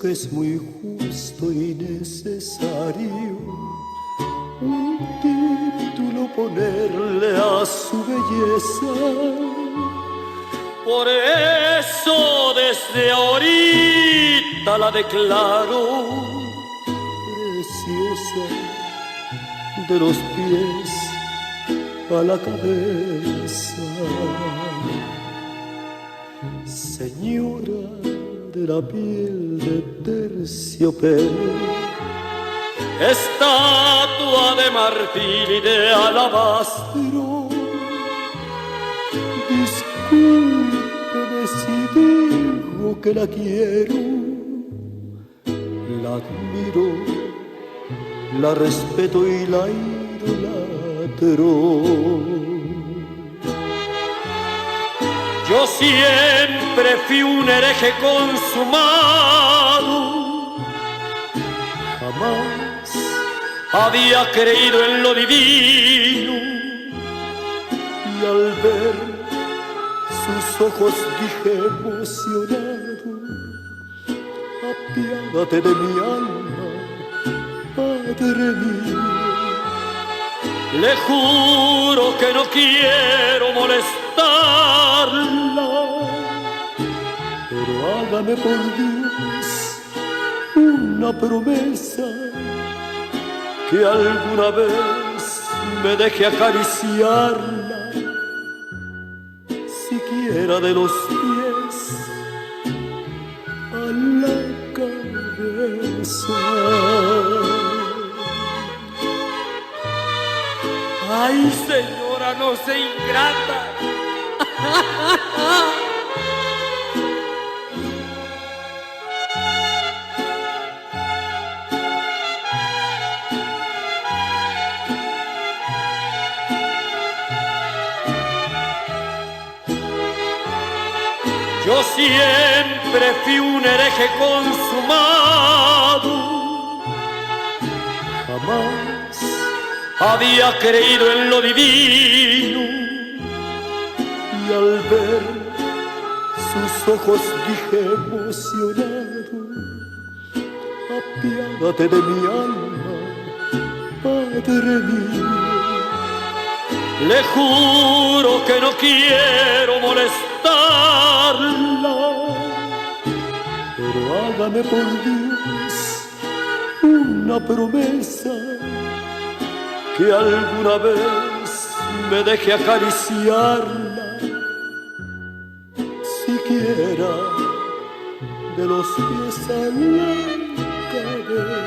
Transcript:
que es muy justo y necesario un título ponerle a su belleza. Por eso desde ahorita la declaro preciosa de los pies a la cabeza. Señora de la piel de terciopelo, estatua de marfil y de alabastro, discúlpeme si digo que la quiero, la admiro, la respeto y la idolatro. Yo siempre fui un hereje consumado, jamás había creído en lo divino, y al ver sus ojos dije emocionado: apiádate de mi alma, Padre mío. Le juro que no quiero molestarla, pero hágame por Dios una promesa, que alguna vez me deje acariciarla, siquiera de los pies a la cabeza. Ay, señora, no sea ingrata. Yo siempre fui un hereje consumado, jamás había creído en lo divino, y al ver sus ojos dije emocionado: apiádate de mi alma, Padre mío. Le juro que no quiero molestarla, pero hágame por Dios una promesa, que alguna vez me deje acariciarla, siquiera de los pies a la cabeza.